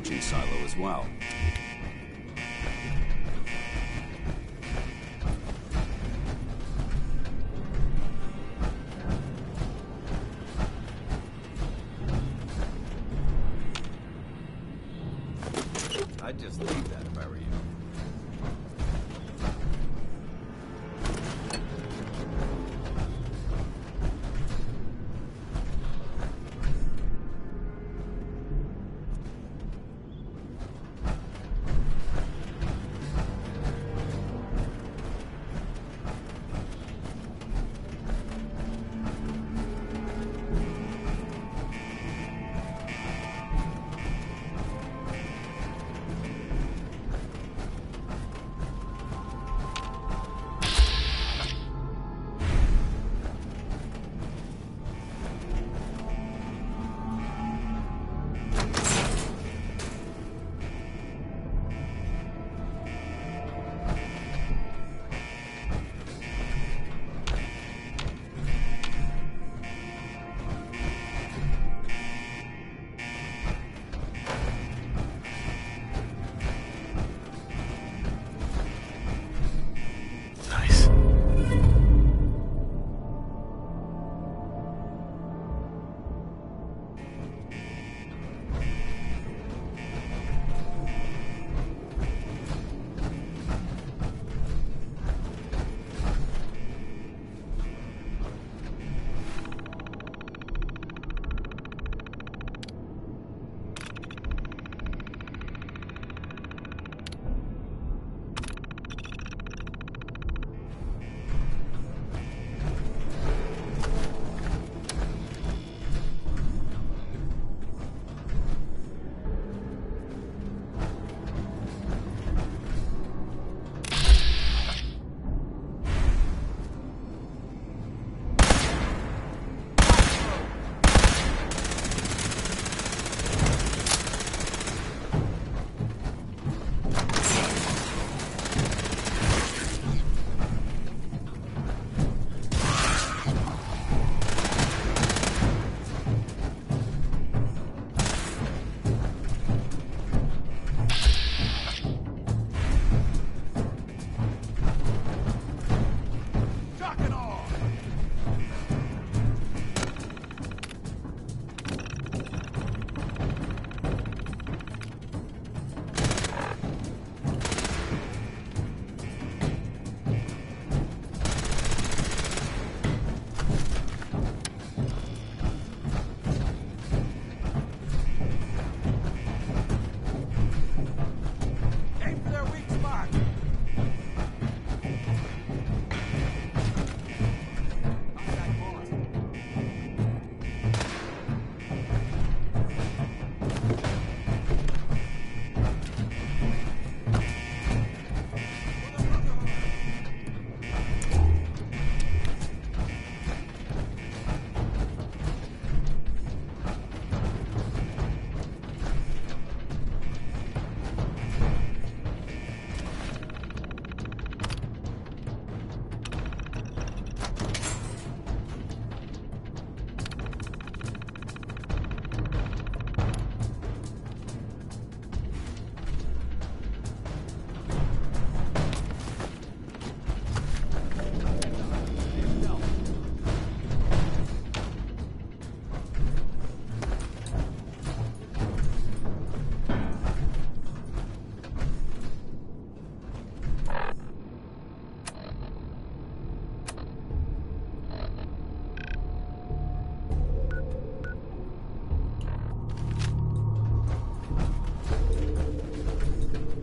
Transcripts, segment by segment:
launching silo as well. I'd just leave that if I were you.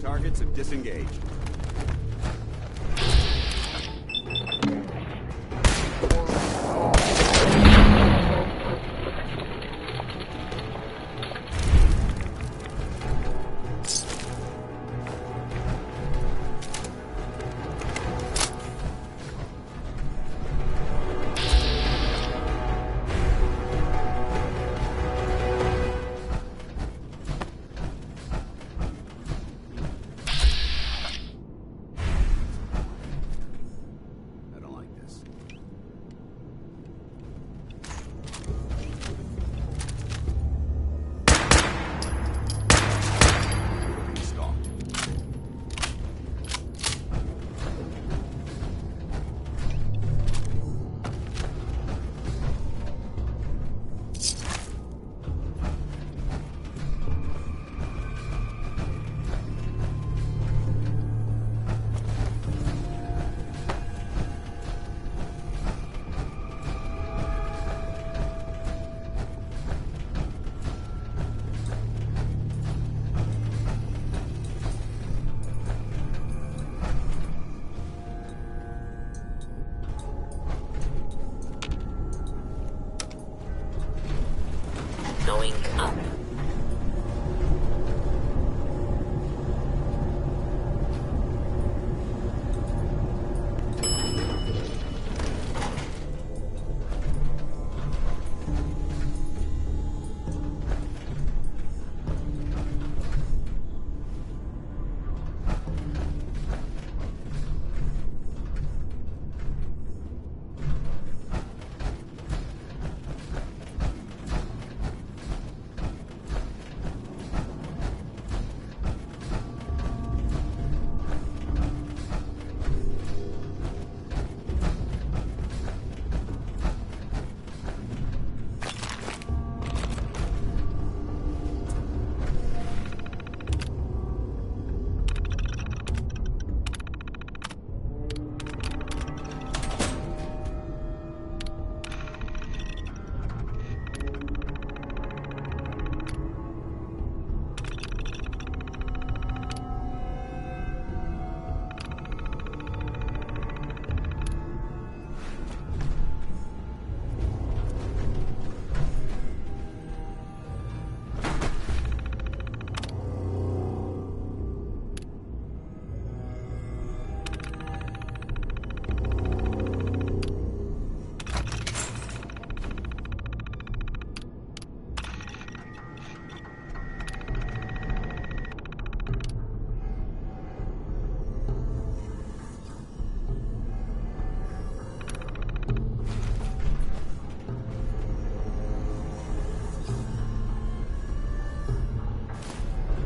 Targets have disengaged.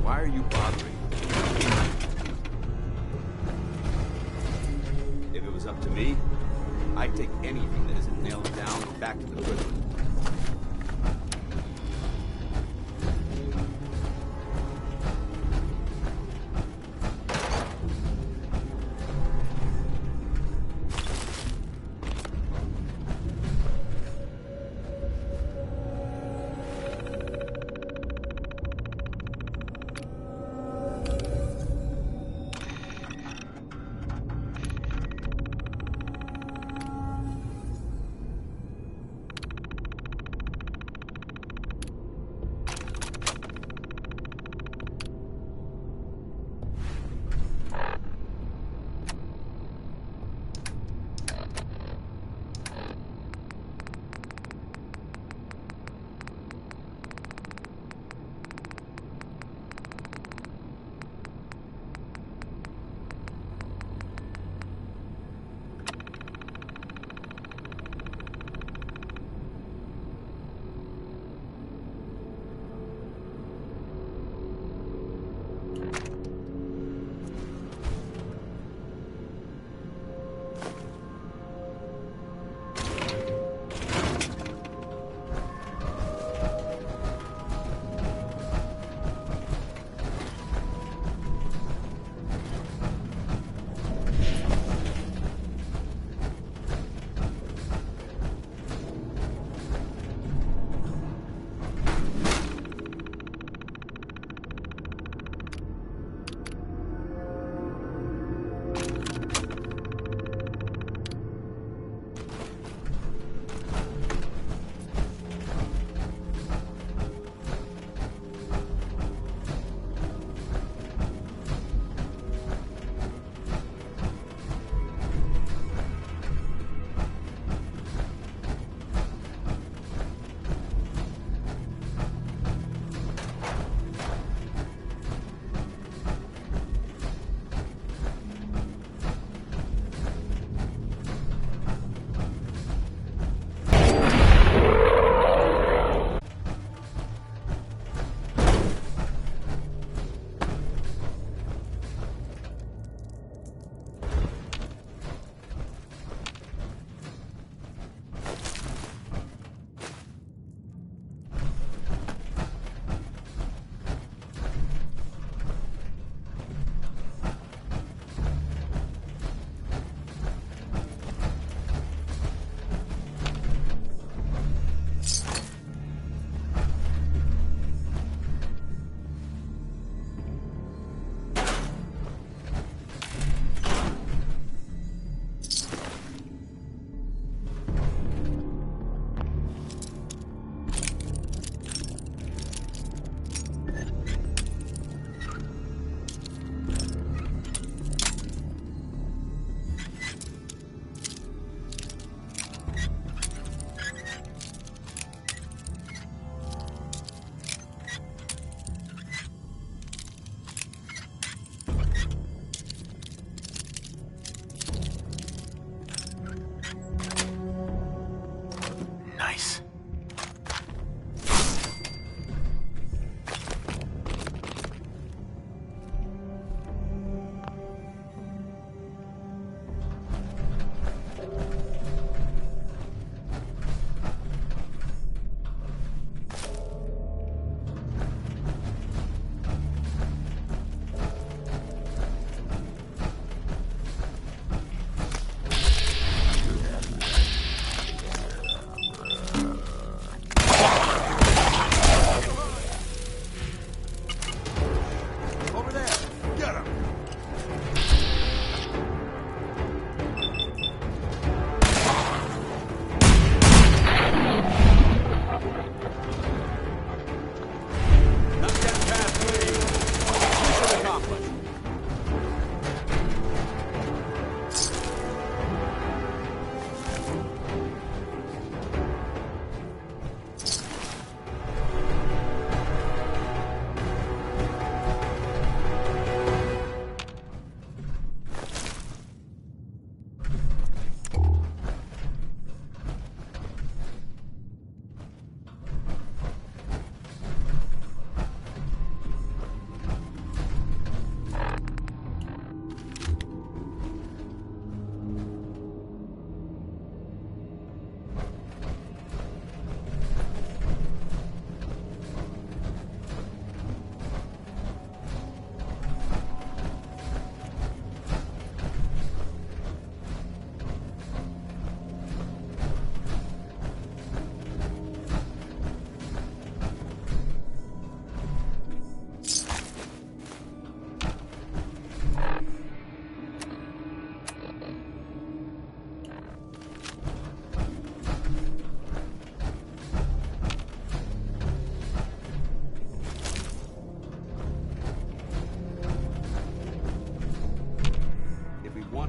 Why are you bothering? If it was up to me, I'd take anything that isn't nailed down or back to the prison.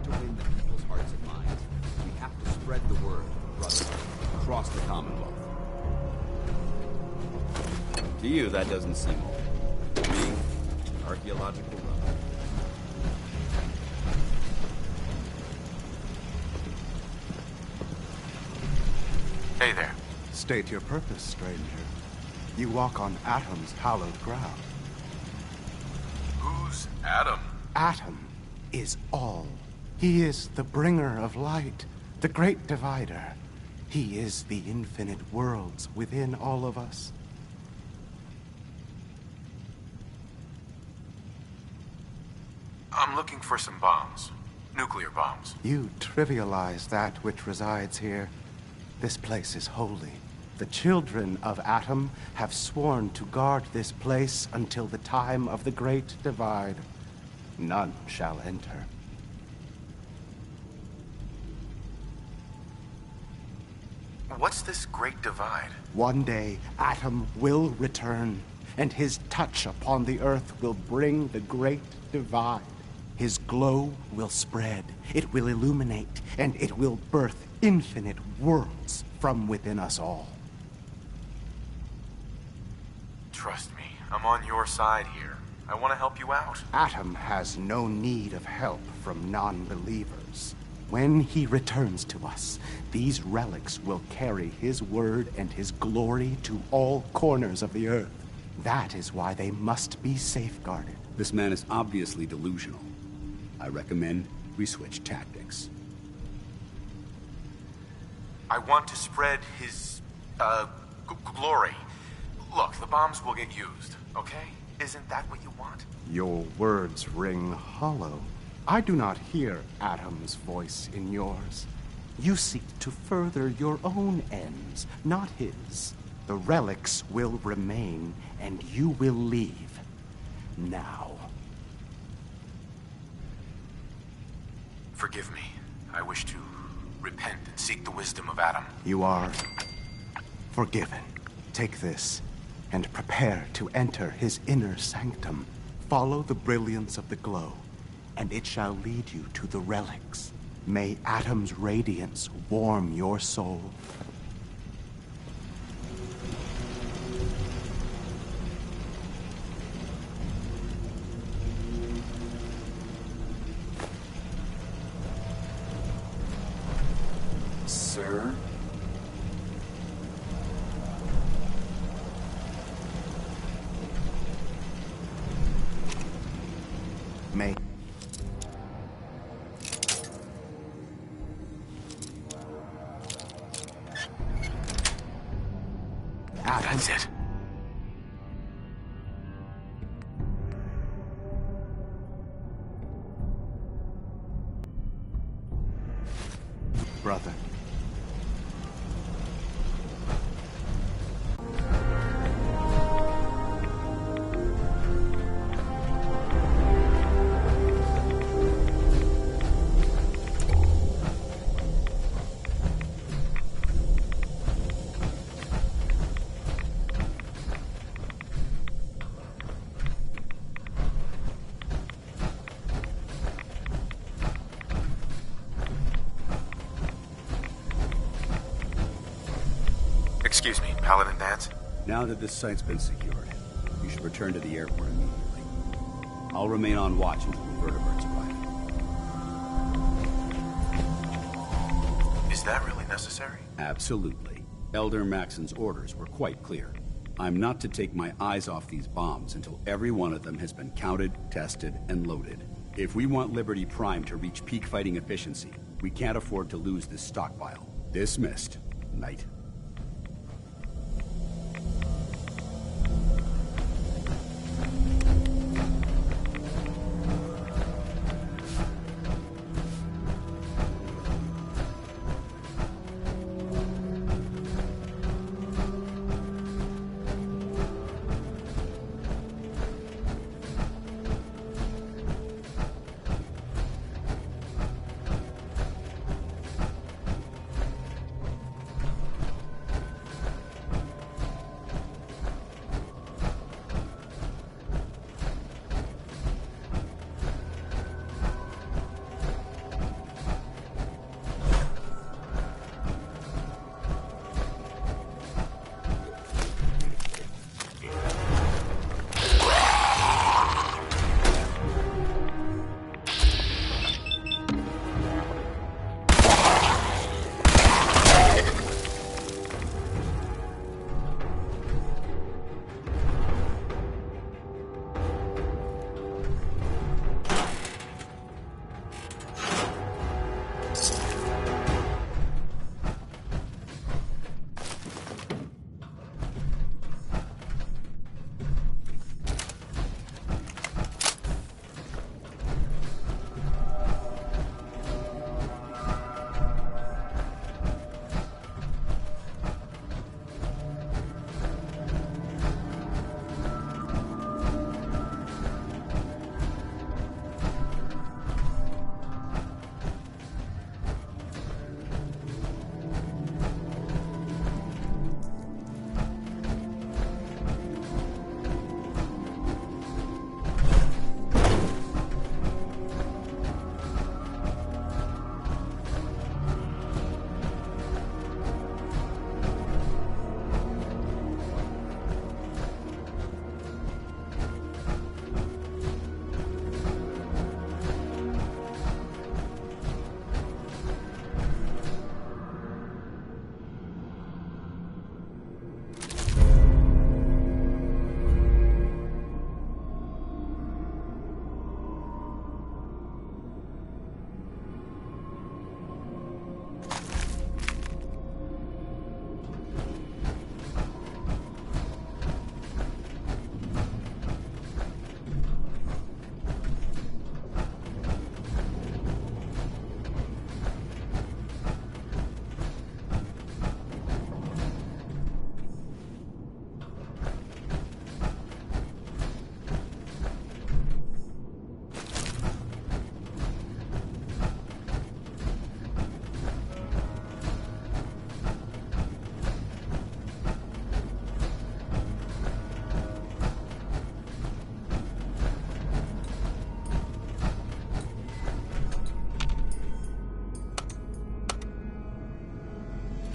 want to win the people's hearts and minds, we have to spread the word of brotherhood across the Commonwealth. To you, that doesn't seem old. To me, archaeological rubble. Hey there. State your purpose, stranger. You walk on Atom's hallowed ground. Who's Adam? Atom is all. He is the bringer of light, the great divider. He is the infinite worlds within all of us. I'm looking for some bombs. Nuclear bombs. You trivialize that which resides here. This place is holy. The children of Atom have sworn to guard this place until the time of the Great Divide. None shall enter. What's this Great Divide? One day, Atom will return, and his touch upon the earth will bring the Great Divide. His glow will spread, it will illuminate, and it will birth infinite worlds from within us all. Trust me, I'm on your side here. I want to help you out. Atom has no need of help from non-believers. When he returns to us, these relics will carry his word and his glory to all corners of the earth. That is why they must be safeguarded. This man is obviously delusional. I recommend we switch tactics. I want to spread his, glory. Look, the bombs will get used, okay? Isn't that what you want? Your words ring hollow. I do not hear Atom's voice in yours. You seek to further your own ends, not his. The relics will remain, and you will leave. Now. Forgive me. I wish to repent and seek the wisdom of Adam. You are forgiven. Take this, and prepare to enter his inner sanctum. Follow the brilliance of the glow, and it shall lead you to the relics. May Atom's radiance warm your soul. Sir? May Atom. That's it. Brother. Excuse me, Paladin Dance? Now that this site's been secured, you should return to the airport immediately. I'll remain on watch until the vertebrates arrive. Is that really necessary? Absolutely. Elder Maxon's orders were quite clear. I'm not to take my eyes off these bombs until every one of them has been counted, tested, and loaded. If we want Liberty Prime to reach peak fighting efficiency, we can't afford to lose this stockpile. Dismissed, Knight.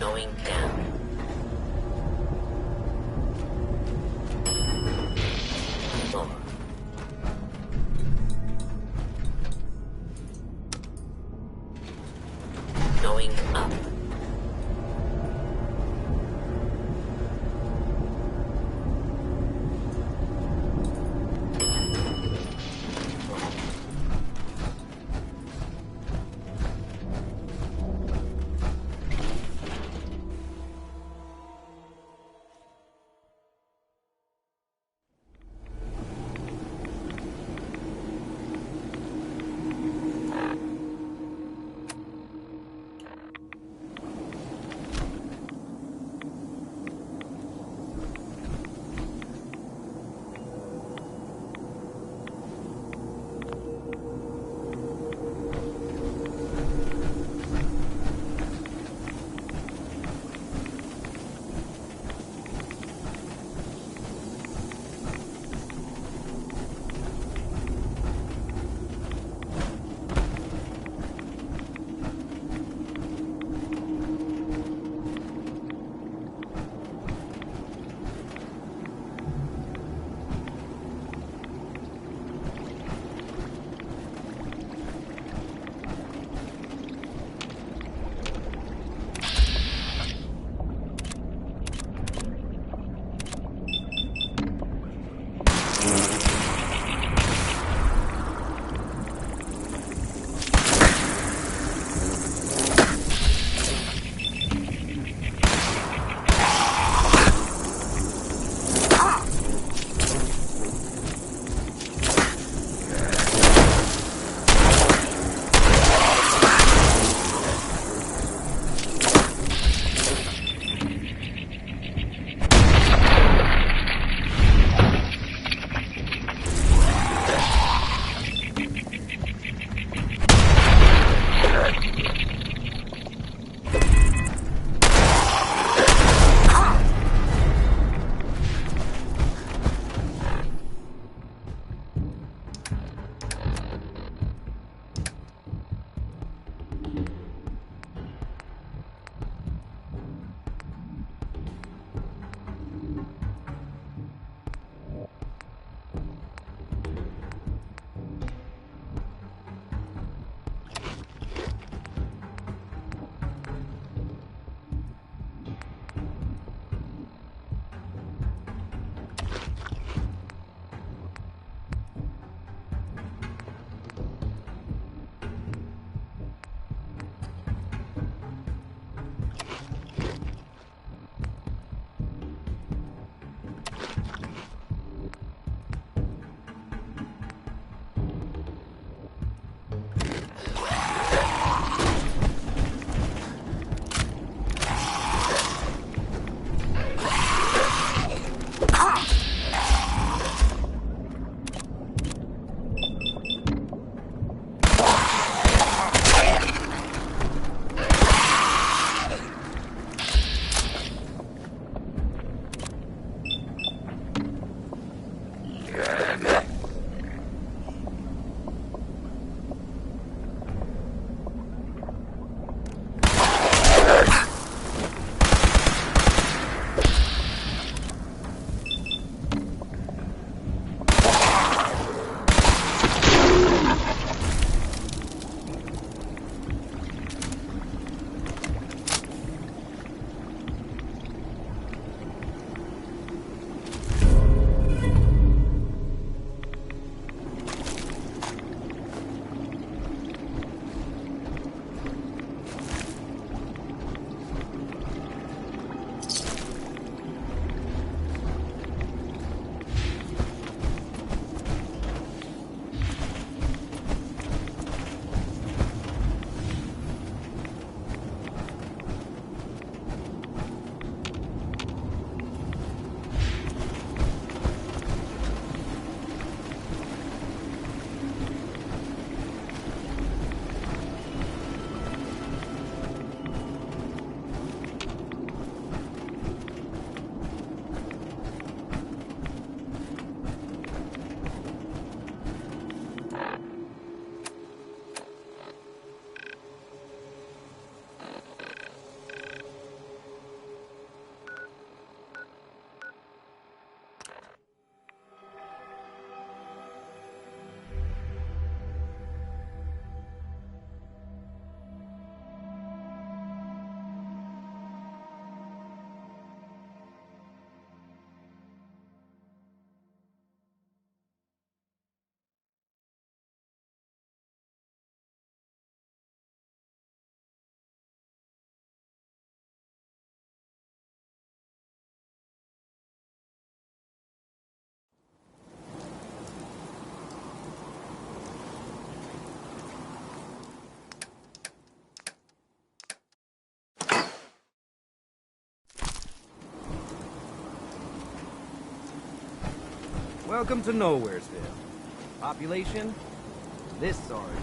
Going down. More. Going up. Welcome to Nowheresville. Population? This sorry.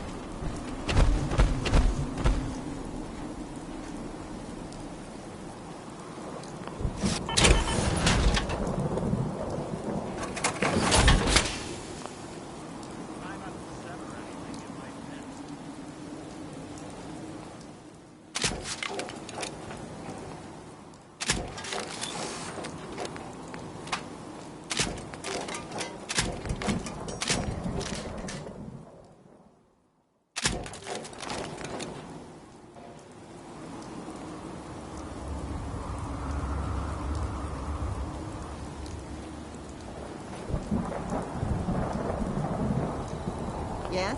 Yes?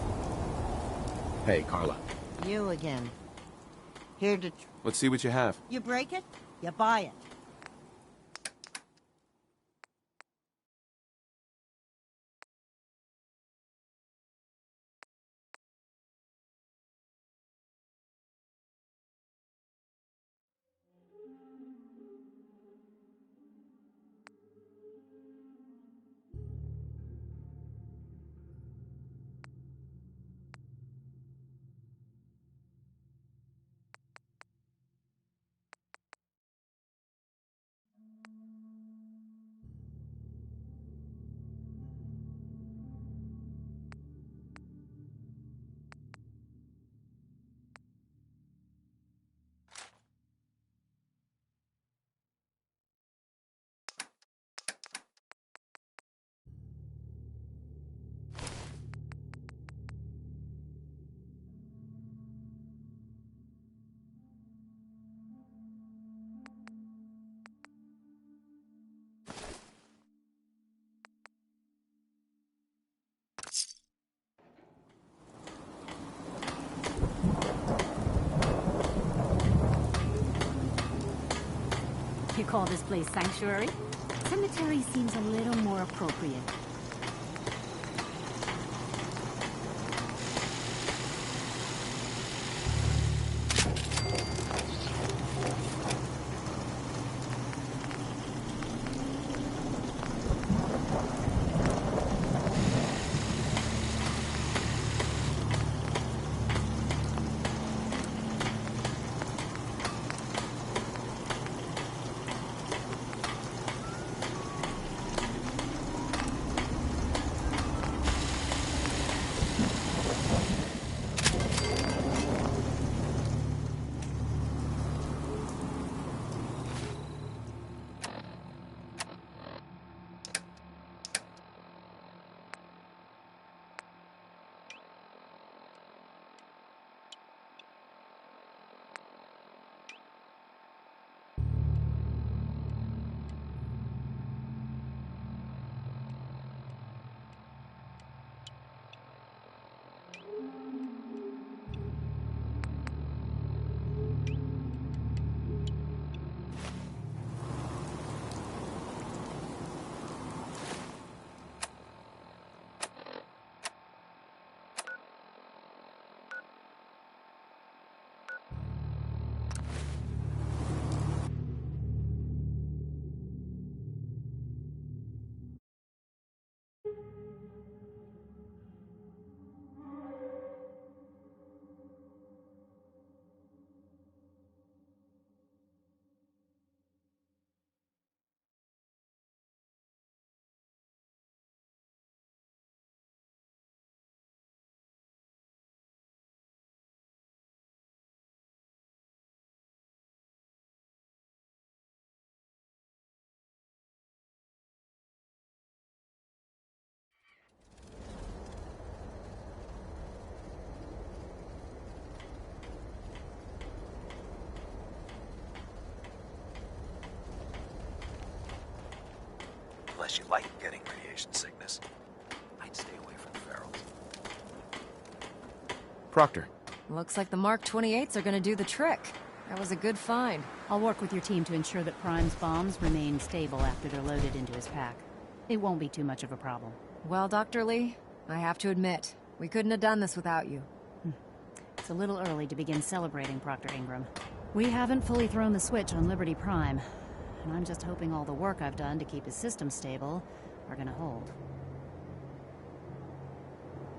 Hey, Carla. You again. Here to... Let's see what you have. You break it, you buy it. You call this place sanctuary? Cemetery seems a little more appropriate. Unless you like getting radiation sickness, I'd stay away from the ferals. Proctor. Looks like the Mark 28s are gonna do the trick. That was a good find. I'll work with your team to ensure that Prime's bombs remain stable after they're loaded into his pack. It won't be too much of a problem. Well, Dr. Lee, I have to admit, we couldn't have done this without you. It's a little early to begin celebrating, Proctor Ingram. We haven't fully thrown the switch on Liberty Prime, and I'm just hoping all the work I've done to keep his system stable are gonna hold.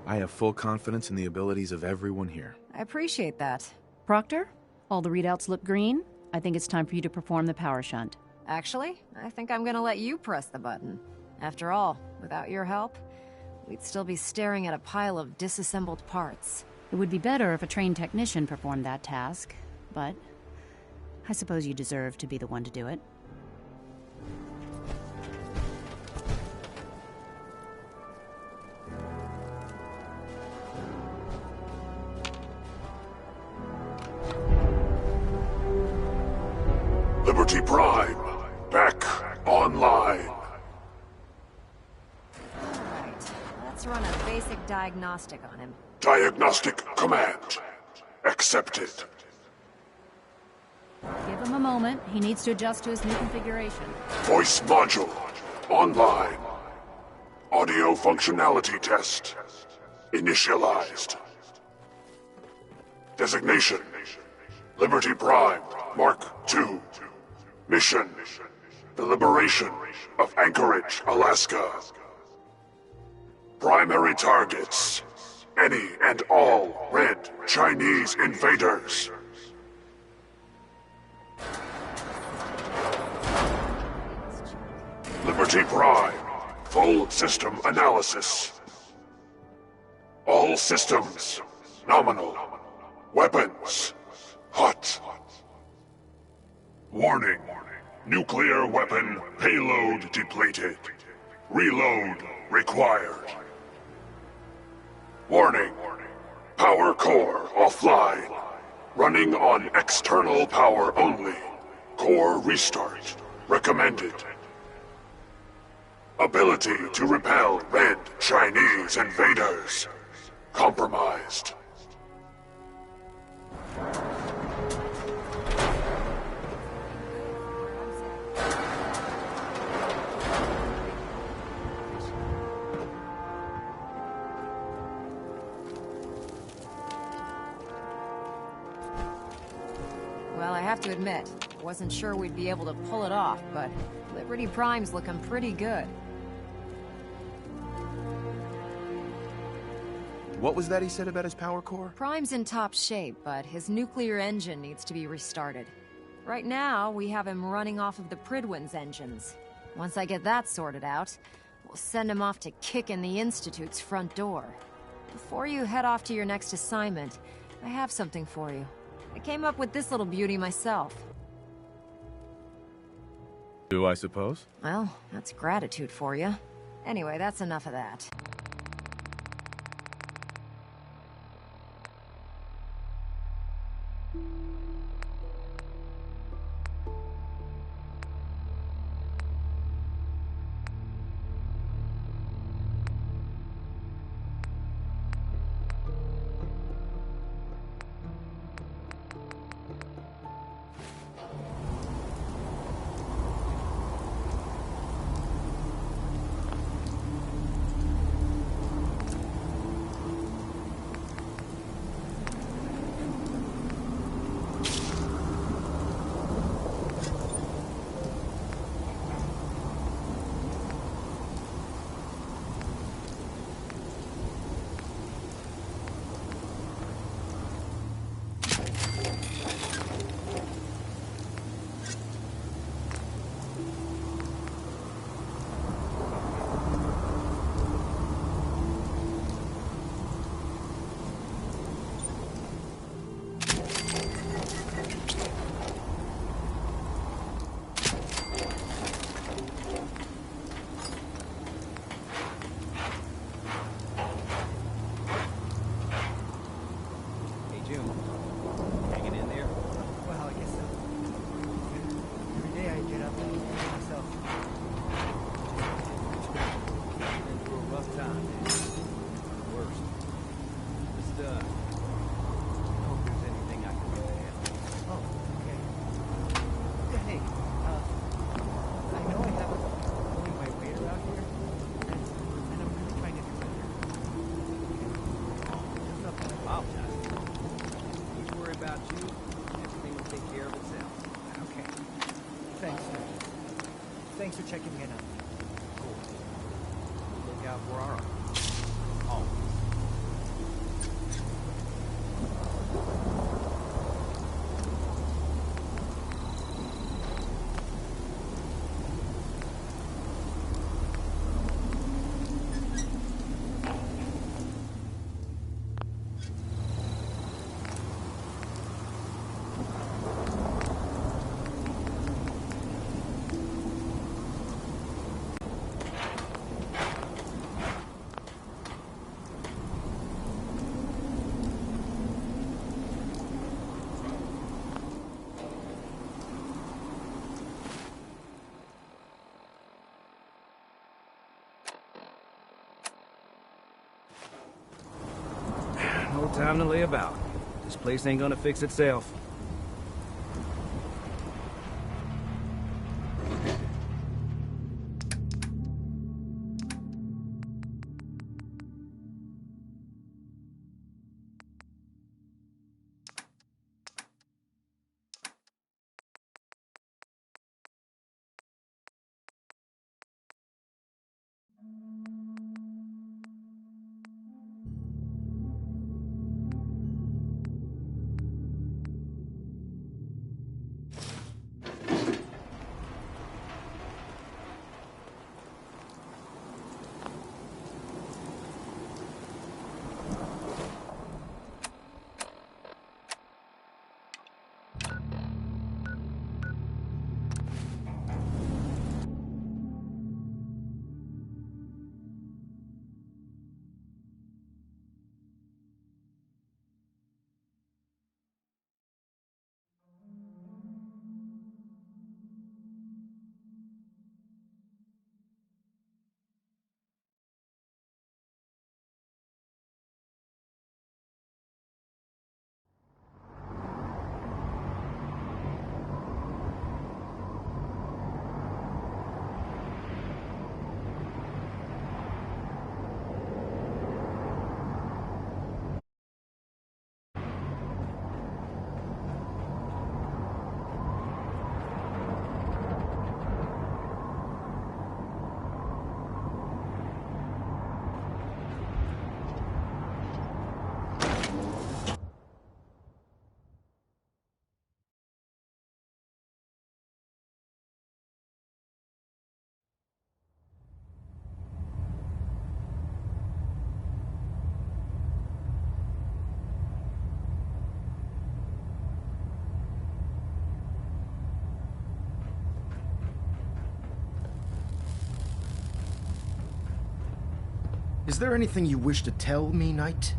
I have full confidence in the abilities of everyone here. I appreciate that. Proctor, all the readouts look green. I think it's time for you to perform the power shunt. Actually, I think I'm gonna let you press the button. After all, without your help, we'd still be staring at a pile of disassembled parts. It would be better if a trained technician performed that task, but I suppose you deserve to be the one to do it. Liberty Prime, back online. Alright, let's run a basic diagnostic on him. Diagnostic command accepted. Give him a moment. He needs to adjust to his new configuration. Voice module online. Audio functionality test initialized. Designation Liberty Prime Mark II. Mission the liberation of Anchorage, Alaska. Primary targets any and all red Chinese invaders. Liberty Prime, full system analysis. All systems, nominal. Weapons, hot. Warning, nuclear weapon payload depleted. Reload required. Warning, power core offline. Running on external power only. Core restart recommended. Ability to repel red Chinese invaders compromised. Well, I have to admit, wasn't sure we'd be able to pull it off, but Liberty Prime's looking pretty good. What was that he said about his power core? Prime's in top shape, but his nuclear engine needs to be restarted. Right now, we have him running off of the Pridwin's engines. Once I get that sorted out, we'll send him off to kick in the Institute's front door. Before you head off to your next assignment, I have something for you. I came up with this little beauty myself. Do I suppose? Well, that's gratitude for you. Anyway, that's enough of that. Thanks for checking in on me. Cool. Look out for our always. time to lay about. This place ain't gonna fix itself. Is there anything you wish to tell me, Knight?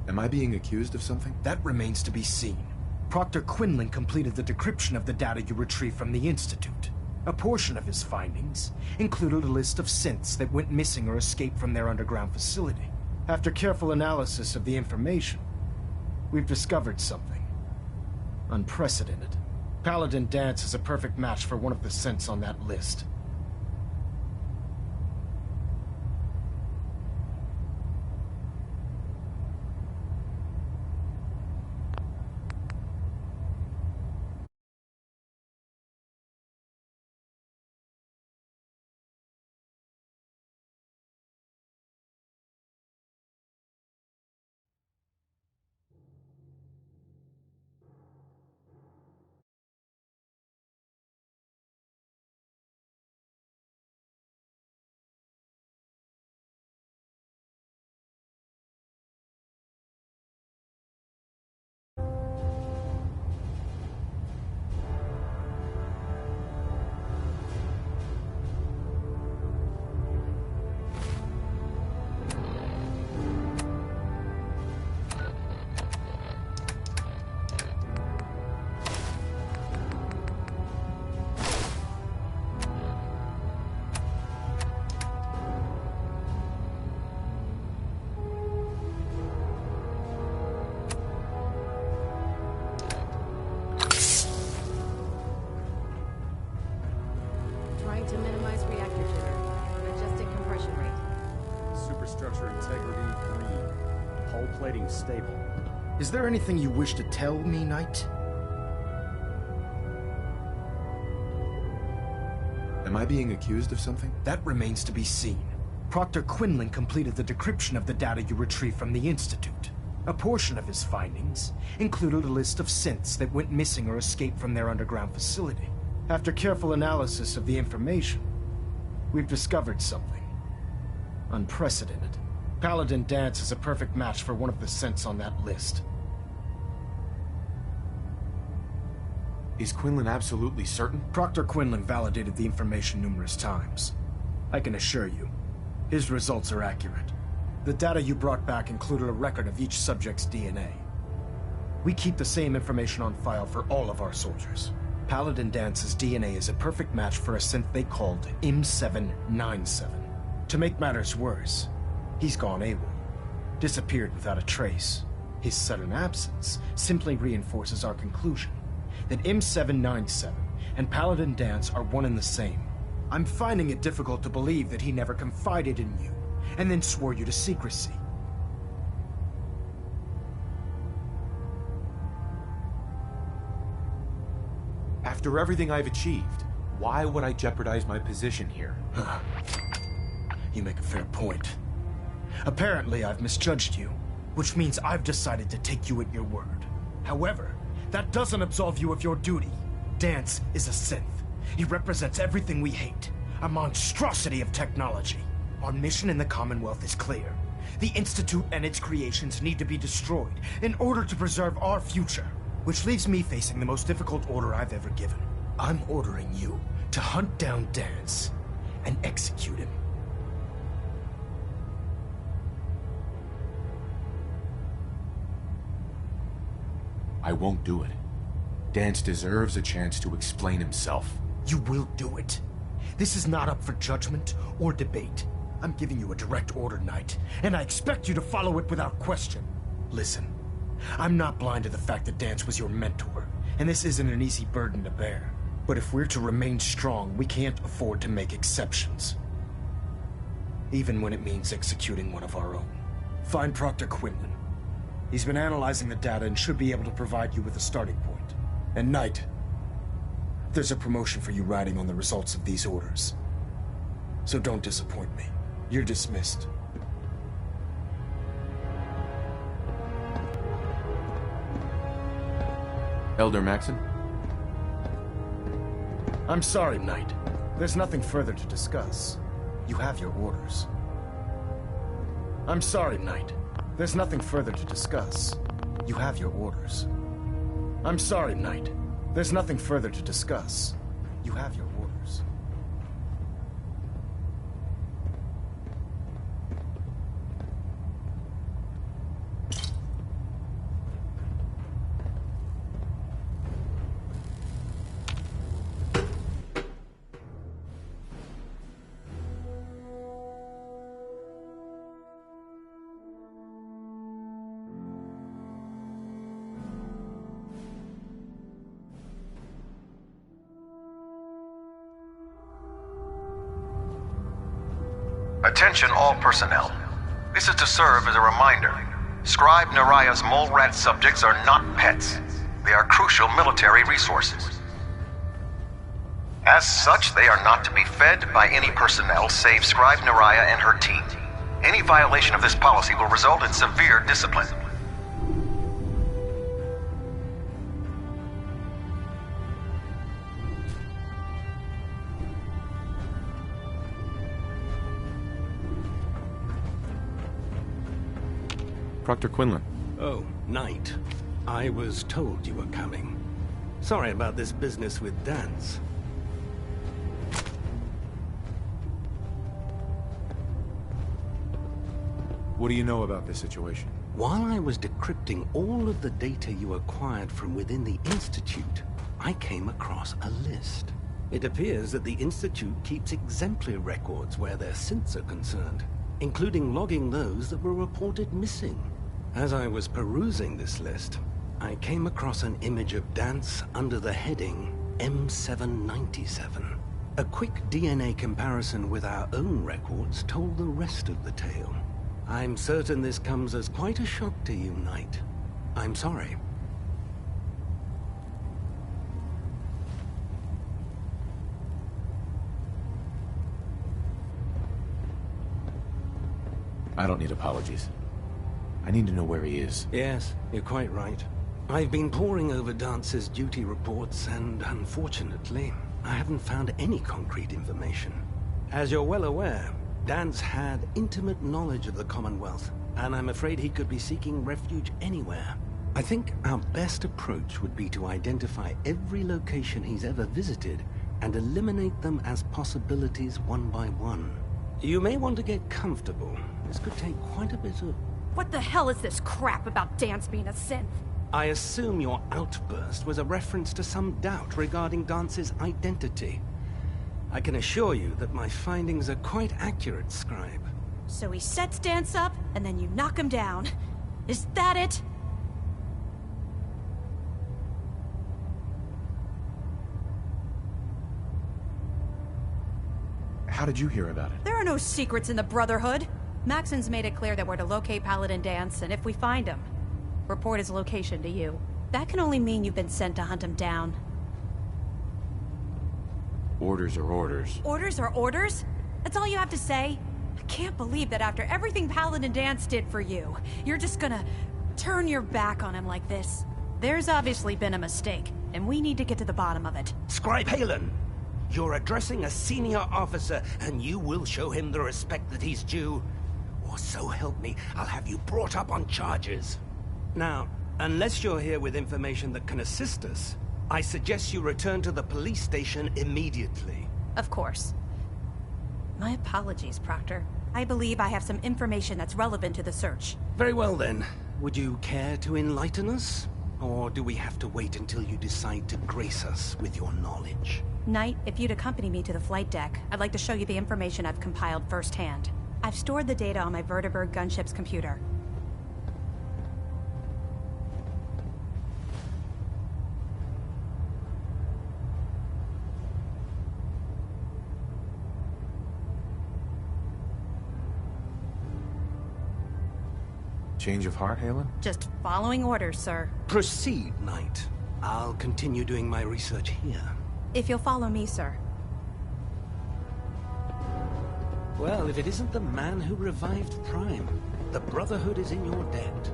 Am I being accused of something? That remains to be seen. Proctor Quinlan completed the decryption of the data you retrieved from the Institute. A portion of his findings included a list of synths that went missing or escaped from their underground facility. After careful analysis of the information, we've discovered something unprecedented. Paladin Dance is a perfect match for one of the synths on that list. To minimize reactor jitter. Adjusting compression rate. Superstructure integrity green. Hull plating stable. Is there anything you wish to tell me, Knight? Am I being accused of something? That remains to be seen. Proctor Quinlan completed the decryption of the data you retrieved from the Institute. A portion of his findings included a list of synths that went missing or escaped from their underground facility. After careful analysis of the information, we've discovered something unprecedented. Paladin Dance is a perfect match for one of the synths on that list. Is Quinlan absolutely certain? Proctor Quinlan validated the information numerous times. I can assure you, his results are accurate. The data you brought back included a record of each subject's DNA. We keep the same information on file for all of our soldiers. Paladin Dance's DNA is a perfect match for a synth they called M797. To make matters worse, he's gone AWOL. disappeared without a trace. His sudden absence simply reinforces our conclusion that M797 and Paladin Dance are one and the same. I'm finding it difficult to believe that he never confided in you, and then swore you to secrecy. After everything I've achieved, why would I jeopardize my position here? You make a fair point. Apparently, I've misjudged you, which means I've decided to take you at your word. However, that doesn't absolve you of your duty. Dance is a synth. He represents everything we hate, a monstrosity of technology. Our mission in the Commonwealth is clear. The Institute and its creations need to be destroyed in order to preserve our future, which leaves me facing the most difficult order I've ever given. I'm ordering you to hunt down Dance and execute him. I won't do it. Dance deserves a chance to explain himself. You will do it. This is not up for judgment or debate. I'm giving you a direct order, Knight, and I expect you to follow it without question. Listen, I'm not blind to the fact that Dance was your mentor, and this isn't an easy burden to bear. But if we're to remain strong, we can't afford to make exceptions. Even when it means executing one of our own. Find Proctor Quinlan. He's been analyzing the data and should be able to provide you with a starting point. And Knight, there's a promotion for you riding on the results of these orders. So don't disappoint me. You're dismissed. Elder Maxon? I'm sorry, Knight. There's nothing further to discuss. You have your orders. I'm sorry, Knight. There's nothing further to discuss. You have your orders. I'm sorry, Knight. There's nothing further to discuss. You have your orders. Attention all personnel. This is to serve as a reminder. Scribe Naraya's mole rat subjects are not pets. They are crucial military resources. As such, they are not to be fed by any personnel save Scribe Naraya and her team. Any violation of this policy will result in severe discipline. Proctor Quinlan. Oh, Knight. I was told you were coming. Sorry about this business with Dance. What do you know about this situation? While I was decrypting all of the data you acquired from within the Institute, I came across a list. It appears that the Institute keeps exemplary records where their synths are concerned, including logging those that were reported missing. As I was perusing this list, I came across an image of Dance under the heading M797. A quick DNA comparison with our own records told the rest of the tale. I'm certain this comes as quite a shock to you, Knight. I'm sorry. I don't need apologies. I need to know where he is. Yes, you're quite right. I've been poring over Dance's duty reports, and unfortunately, I haven't found any concrete information. As you're well aware, Dance had intimate knowledge of the Commonwealth, and I'm afraid he could be seeking refuge anywhere. I think our best approach would be to identify every location he's ever visited and eliminate them as possibilities one by one. You may want to get comfortable. This could take quite a bit of... What the hell is this crap about Dance being a synth? I assume your outburst was a reference to some doubt regarding Dance's identity. I can assure you that my findings are quite accurate, Scribe. So he sets Dance up, and then you knock him down. Is that it? How did you hear about it? There are no secrets in the Brotherhood. Maxon's made it clear that we're to locate Paladin Dance, and if we find him, report his location to you. That can only mean you've been sent to hunt him down. Orders are orders. Orders are orders? That's all you have to say? I can't believe that after everything Paladin Dance did for you, you're just gonna turn your back on him like this. There's obviously been a mistake, and we need to get to the bottom of it. Scribe Halen, you're addressing a senior officer, and you will show him the respect that he's due. Or so help me, I'll have you brought up on charges. Now, unless you're here with information that can assist us, I suggest you return to the police station immediately. Of course. My apologies, Proctor. I believe I have some information that's relevant to the search. Very well then. Would you care to enlighten us? Or do we have to wait until you decide to grace us with your knowledge? Knight, if you'd accompany me to the flight deck, I'd like to show you the information I've compiled firsthand. I've stored the data on my Vertibird gunship's computer. Change of heart, Halen? Just following orders, sir. Proceed, Knight. I'll continue doing my research here. If you'll follow me, sir. Well, if it isn't the man who revived Prime, the Brotherhood is in your debt.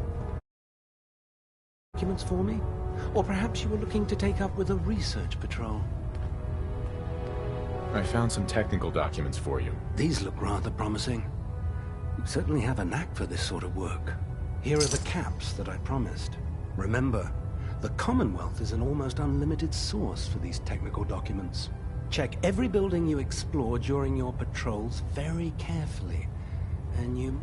Documents for me? Or perhaps you were looking to take up with a research patrol? I found some technical documents for you. These look rather promising. You certainly have a knack for this sort of work. Here are the caps that I promised. Remember, the Commonwealth is an almost unlimited source for these technical documents. Check every building you explore during your patrols very carefully, and you...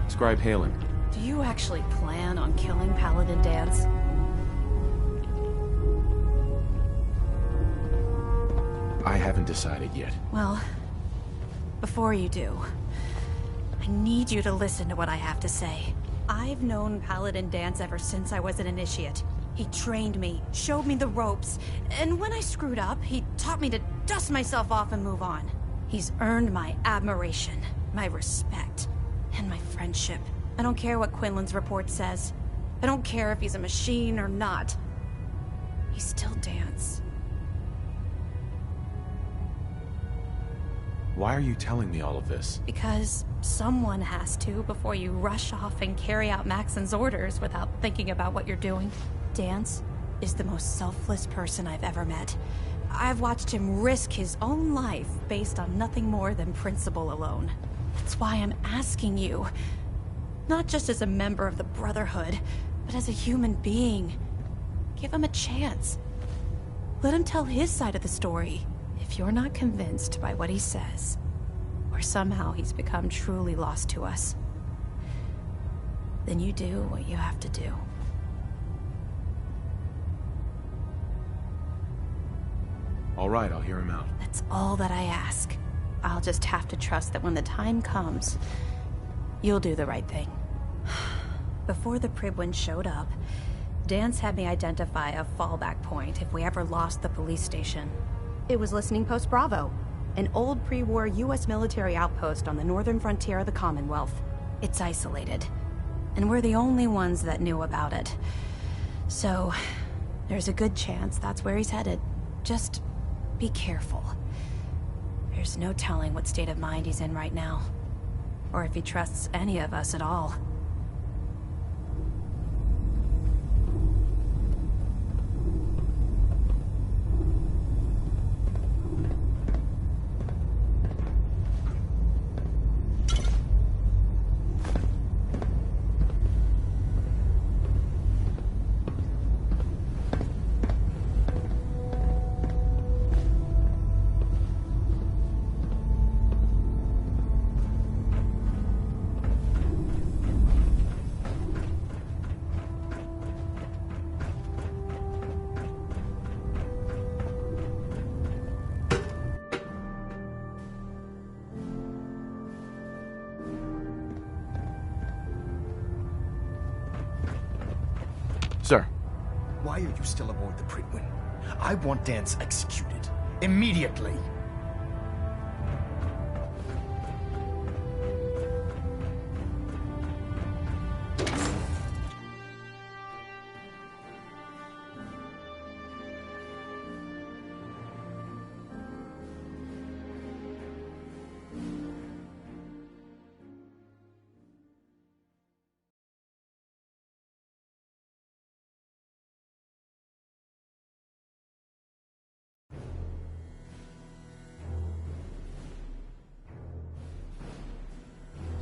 Scribe Halen. Do you actually plan on killing Paladin Dance? I haven't decided yet. Well, before you do, I need you to listen to what I have to say. I've known Paladin Dance ever since I was an initiate. He trained me, showed me the ropes, and when I screwed up, he taught me to dust myself off and move on. He's earned my admiration, my respect, and my friendship. I don't care what Quinlan's report says. I don't care if he's a machine or not. He's still Dance. Why are you telling me all of this? Because someone has to before you rush off and carry out Maxon's orders without thinking about what you're doing. Dance is the most selfless person I've ever met. I've watched him risk his own life based on nothing more than principle alone. That's why I'm asking you. Not just as a member of the Brotherhood, but as a human being. Give him a chance. Let him tell his side of the story. If you're not convinced by what he says, or somehow he's become truly lost to us, then you do what you have to do. All right, I'll hear him out. That's all that I ask. I'll just have to trust that when the time comes, you'll do the right thing. Before the Pribwin showed up, Dance had me identify a fallback point if we ever lost the police station. It was Listening Post Bravo, an old pre-war US military outpost on the northern frontier of the Commonwealth. It's isolated, and we're the only ones that knew about it. So, there's a good chance that's where he's headed. Just be careful. There's no telling what state of mind he's in right now. Or if he trusts any of us at all. Sir. Why are you still aboard the Pridwin? I want Dance executed. Immediately!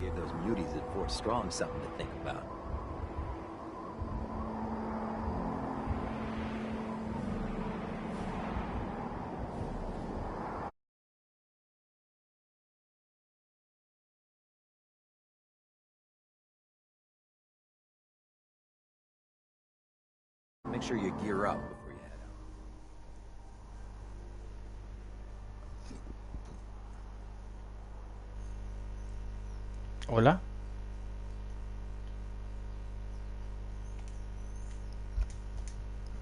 Gave those muties at Fort Strong something to think about. Make sure you gear up before you head out. Hola.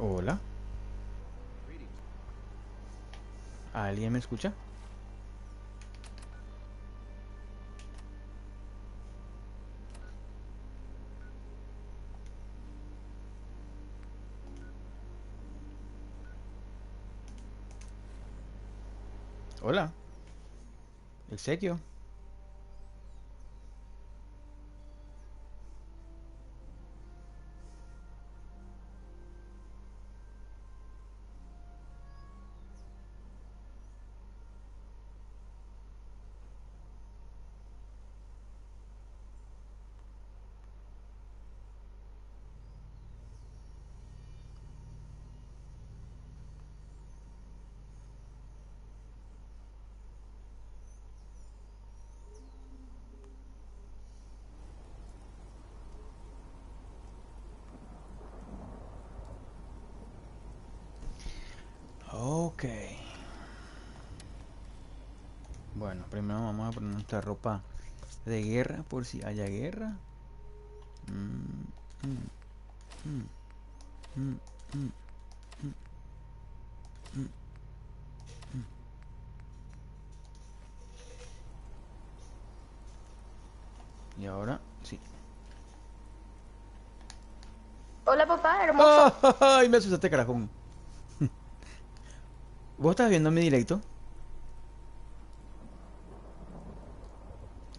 Hola. ¿Alguien me escucha? Hola. Exequio. Ok. Bueno, primero vamos a poner nuestra ropa de guerra por si haya guerra. Y ahora, sí. Hola papá, hermoso. ¡Ay, me asustaste, carajón! ¿Vos estás viendo mi directo?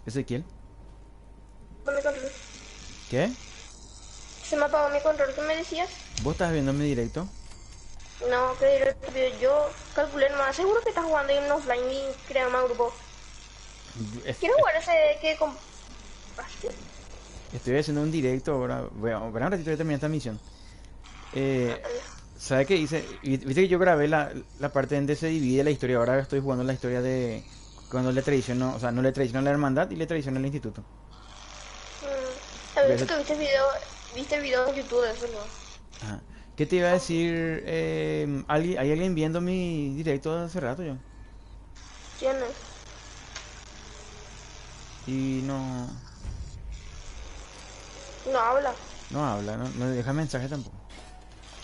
Ezequiel. Mi control. ¿Qué? Se me apagó mi control, ¿qué me decías? ¿Vos estás viendo mi directo? No, que directo, yo calculé nomás. Seguro que estás jugando en offline y crear un grupo. Quiero jugar ese que compraste. Estoy haciendo un directo ahora. Voy a un ratito de terminar esta misión. ¿Sabes qué hice? Viste que yo grabé la parte donde se divide la historia. Ahora estoy jugando la historia de cuando le traicionó, o sea, no le traicionó a la hermandad y le traicionó al instituto. También que viste el video en YouTube de eso, ¿no? Ajá. ¿Qué te iba a decir? ¿Hay alguien viendo mi directo hace rato yo? ¿Quién es? Y no... No habla. No habla, no deja mensaje tampoco.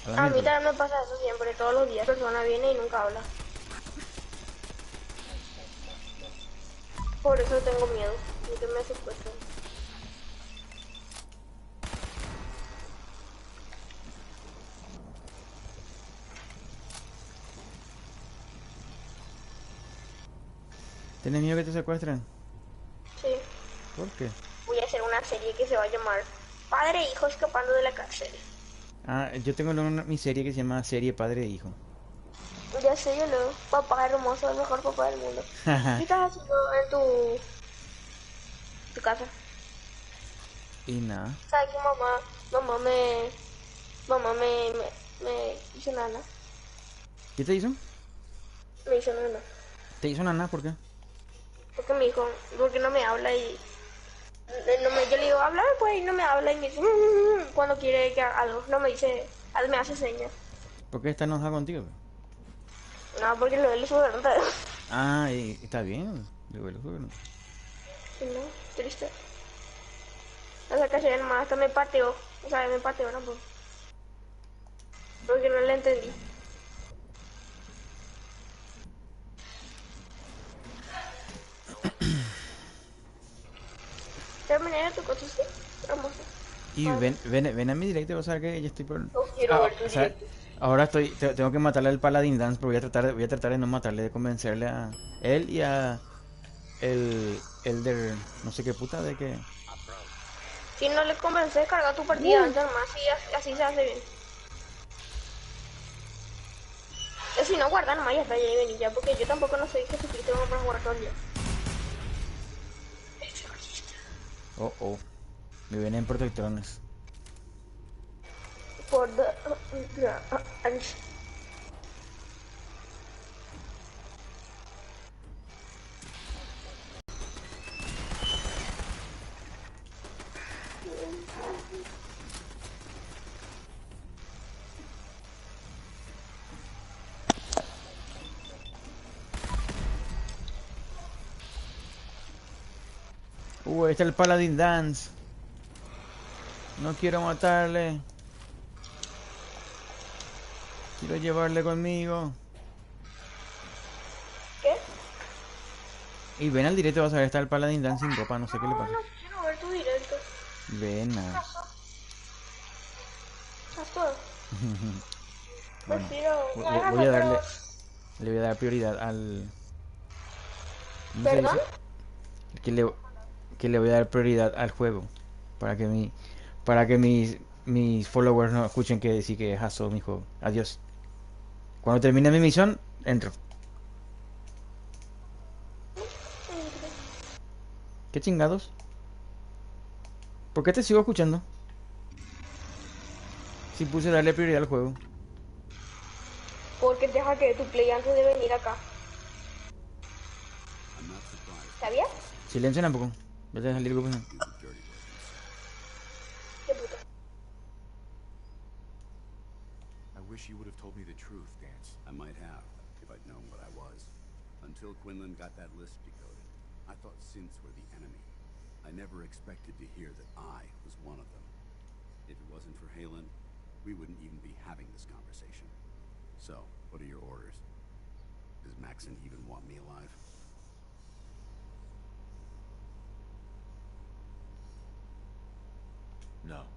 A mí también me pasa eso siempre, todos los días. La persona viene y nunca habla. Por eso tengo miedo de que me secuestren. ¿Tenés miedo que te secuestren? Sí. ¿Por qué? Voy a hacer una serie que se va a llamar Padre e Hijo Escapando de la Cárcel. Ah, yo tengo mi serie que se llama Serie Padre e Hijo. Ya sé, yo lo. Papá hermoso, el mejor papá del mundo. ¿Qué estás haciendo en tu casa? Y nada. ¿Sabes que mamá me hizo nana? ¿Qué te hizo? Me hizo nana. ¿Te hizo nada? ¿Por qué? Porque me dijo, porque no me habla y yo le digo, háblame pues, y no me habla y me dice, cuando quiere que haga algo, no me dice, me hace señas. ¿Por qué está enojada contigo? No, porque lo de él es verdad. Ah, está bien. Le vuelvo a subir. Sí, no, triste. O sea, que ayer el hasta me pateó, o sea, me pateó tampoco. Porque no le entendí. Terminé tu cosa, sí, hermoso. Y ven a mi directo, vas a ver que ya estoy por... No quiero ver tu o sea, directo. ahora tengo que matarle al Paladin Dance, pero voy a tratar de no matarle, de convencerle a él y a el de no sé qué puta de que... Si no le convences, carga tu partida antes nomás y así se hace bien. Y si no, guarda nomás y ya está, ya y vení ya, porque yo tampoco no soy Jesucristo como para jugar todo el día. Oh, me vienen protectrones. For the... Ahí está el Paladin Dance. No quiero matarle. Quiero llevarle conmigo. ¿Qué? Y ven al directo, vas a ver, está el Paladin Dance sin ropa, no sé qué le pasa. No quiero ver tu directo. Ven a... ¿Estás todo? Bueno, Prefiero... voy a darle... Le voy a dar prioridad al... ¿Cómo se ¿Perdón? dice? Que le voy a dar prioridad al juego. Para que mis followers no escuchen que decir que es aso, mijo. Adiós. Cuando termine mi misión, entro. ¿Qué chingados? ¿Por qué te sigo escuchando? Si puse darle prioridad al juego. Porque deja que tu play antes de venir acá. ¿Sabías? Silencio tampoco. Voy a salir el grupo. Qué puto. I wish you would have told me the truth, Dance. I might have, if I'd known what I was. Until Quinlan got that list decoded, I thought synths were the enemy. I never expected to hear that I was one of them. If it wasn't for Halen, we wouldn't even be having this conversation. So, what are your orders? Does Maxon even want me alive? No.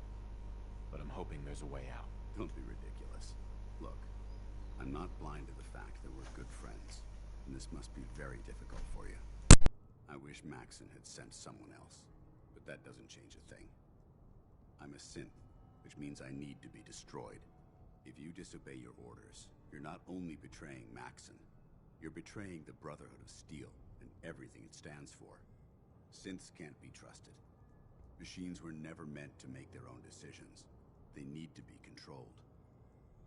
But I'm hoping there's a way out. Don't be ridiculous. Look, I'm not blind to the fact that we're good friends, and this must be very difficult for you. I wish Maxon had sent someone else, but that doesn't change a thing. I'm a synth, which means I need to be destroyed. If you disobey your orders, you're not only betraying Maxon, you're betraying the Brotherhood of Steel and everything it stands for. Synths can't be trusted. Machines were never meant to make their own decisions. They need to be controlled.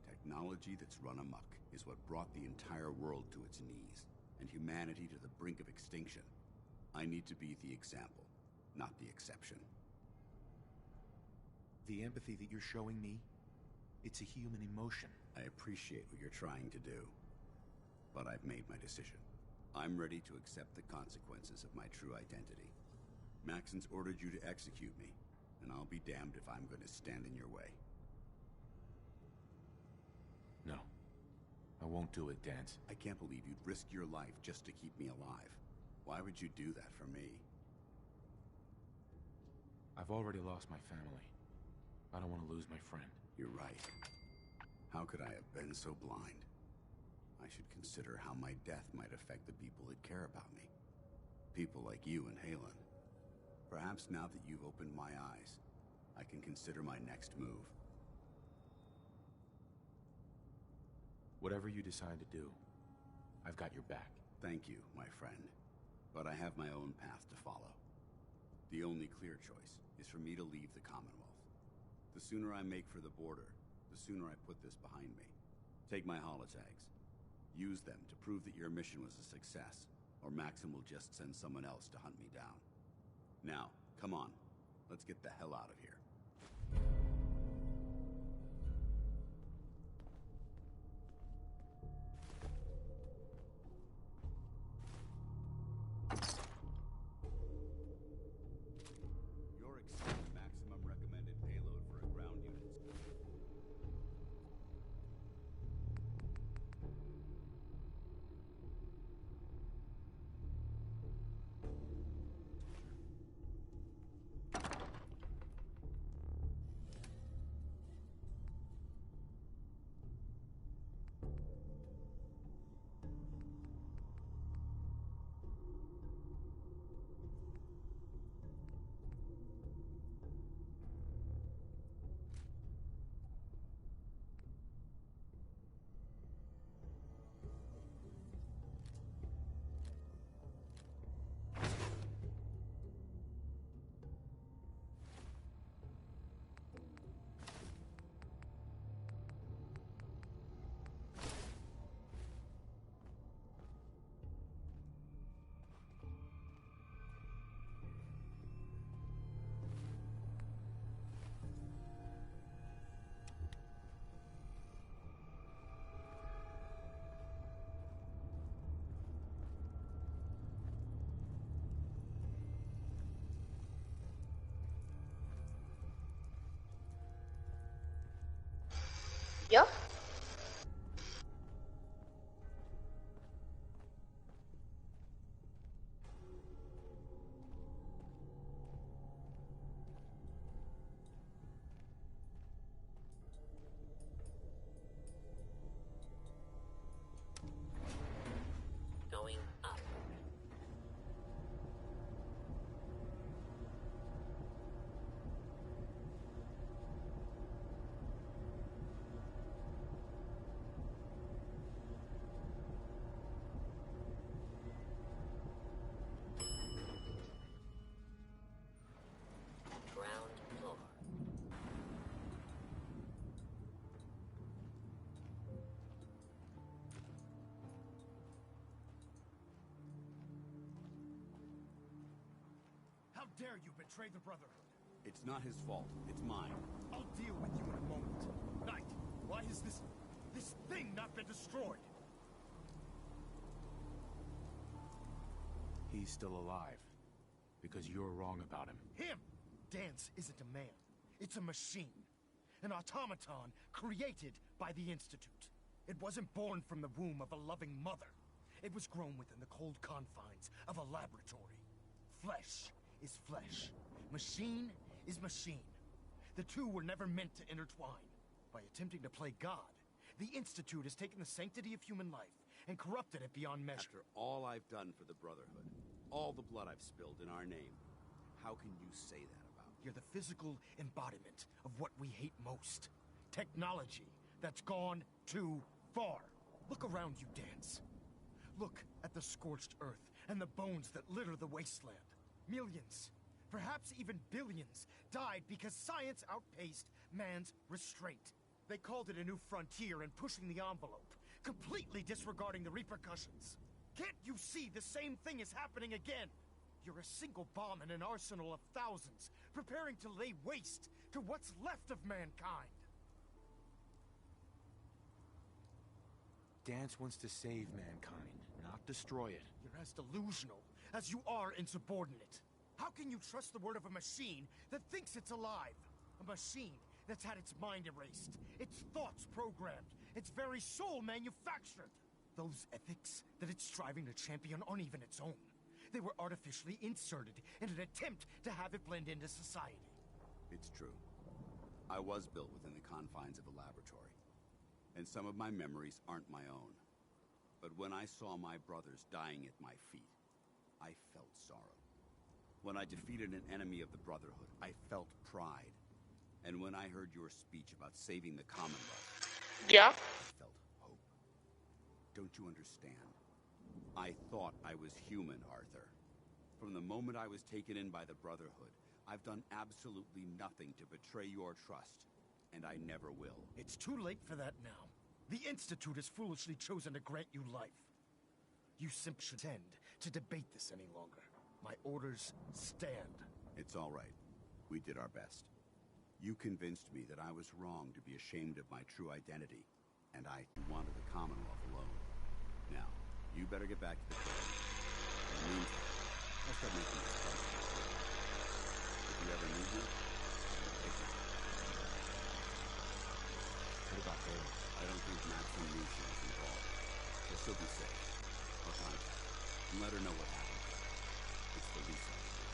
Technology that's run amok is what brought the entire world to its knees, and humanity to the brink of extinction. I need to be the example, not the exception. The empathy that you're showing me, it's a human emotion. I appreciate what you're trying to do, but I've made my decision. I'm ready to accept the consequences of my true identity. Maxon's ordered you to execute me, and I'll be damned if I'm going to stand in your way. No. I won't do it, Dance. I can't believe you'd risk your life just to keep me alive. Why would you do that for me? I've already lost my family. I don't want to lose my friend. You're right. How could I have been so blind? I should consider how my death might affect the people that care about me. People like you and Halen. Perhaps now that you've opened my eyes, I can consider my next move. Whatever you decide to do, I've got your back. Thank you, my friend. But I have my own path to follow. The only clear choice is for me to leave the Commonwealth. The sooner I make for the border, the sooner I put this behind me. Take my holotags. Use them to prove that your mission was a success, or Maxim will just send someone else to hunt me down. Now, come on. Let's get the hell out of here. You're exceeding maximum recommended payload for a ground unit. ¿Yo? Going up. Ground floor. How dare you betray the Brotherhood? It's not his fault. It's mine. I'll deal with you in a moment. Knight, why has this thing not been destroyed? He's still alive. Because you're wrong about him. Him! Dance isn't a man. It's a machine. An automaton created by the Institute. It wasn't born from the womb of a loving mother. It was grown within the cold confines of a laboratory. Flesh is flesh. Machine is machine. The two were never meant to intertwine. By attempting to play God, the Institute has taken the sanctity of human life and corrupted it beyond measure. After all I've done for the Brotherhood, all the blood I've spilled in our name, how can you say that about me? You're the physical embodiment of what we hate most. Technology that's gone too far. Look around you, Dance. Look at the scorched earth and the bones that litter the wasteland. Millions, perhaps even billions, died because science outpaced man's restraint. They called it a new frontier and pushing the envelope, completely disregarding the repercussions. Can't you see the same thing is happening again? You're a single bomb in an arsenal of thousands, preparing to lay waste to what's left of mankind. Dance wants to save mankind, not destroy it. You're as delusional as you are insubordinate. How can you trust the word of a machine that thinks it's alive? A machine that's had its mind erased, its thoughts programmed, its very soul manufactured. Those ethics that it's striving to champion aren't even its own. They were artificially inserted in an attempt to have it blend into society. It's true. I was built within the confines of a laboratory. And some of my memories aren't my own. But when I saw my brothers dying at my feet, I felt sorrow. When I defeated an enemy of the Brotherhood, I felt pride. And when I heard your speech about saving the Commonwealth, Yeah. I felt hope. Don't you understand? I thought I was human, Arthur. From the moment I was taken in by the Brotherhood, I've done absolutely nothing to betray your trust, and I never will. It's too late for that now. The Institute has foolishly chosen to grant you life. You simply should end to debate this any longer. My orders stand. It's all right. We did our best. You convinced me that I was wrong to be ashamed of my true identity, and I wanted the Commonwealth alone. Now, you better get back to the code. In the meantime, I'll start making this public. If you ever need me, take me. What about Bailey? I don't think Maxine knew she was involved, so she'll be safe. I'll contact her and let her know what happened. It's the least I can do.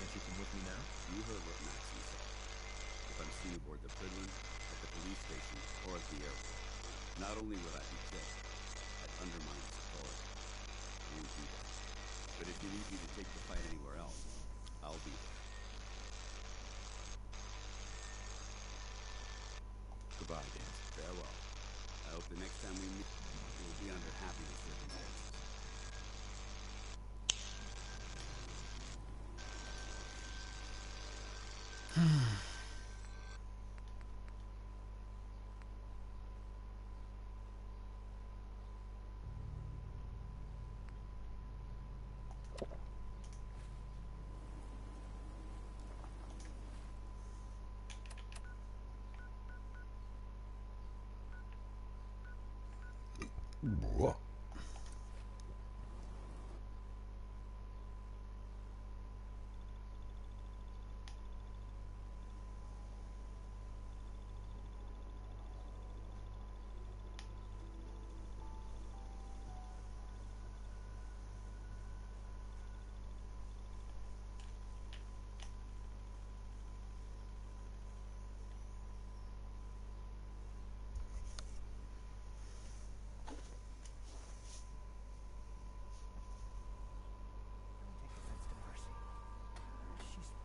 Can't you come with me now? You heard what Maxine said. If I'm seen aboard the Pridwin, at the police station, or at the airport, not only would I be killed, I'd undermine its authority. I won't do that. But if you need me to take the fight anywhere else, I'll be there. Goodbye, Dan. Farewell. I hope the next time we meet, it will be under happier circumstances.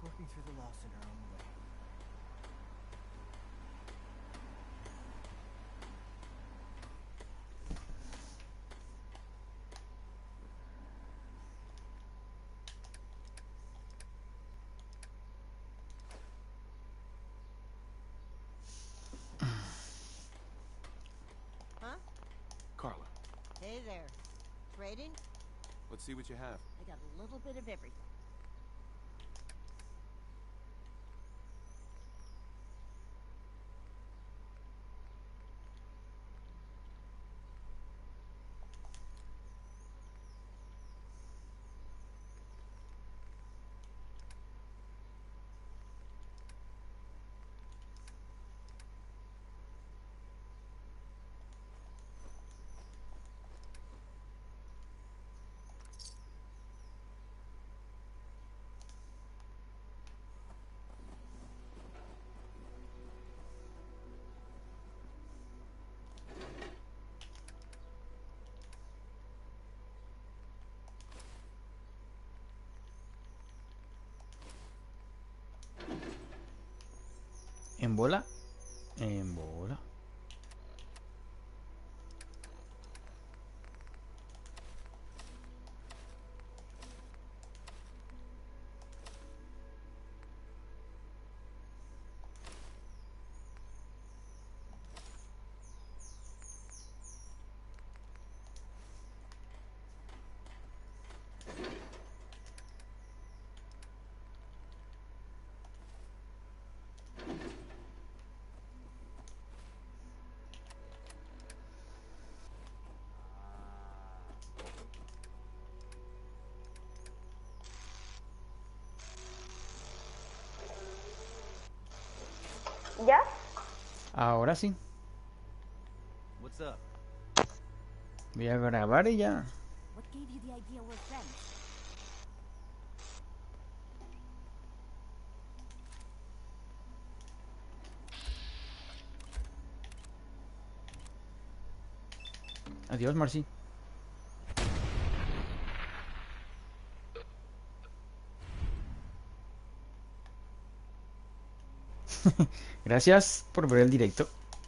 Working through the loss in her own way. Huh? Carla, Hey there. Trading? let's see what you have. I got a little bit of everything. ¿En bola? En bola. ¿Ya? Ahora sí. What's up? Voy a grabar y ya. What gave you the idea we're friends? Adiós, Marcy. Gracias por ver el directo.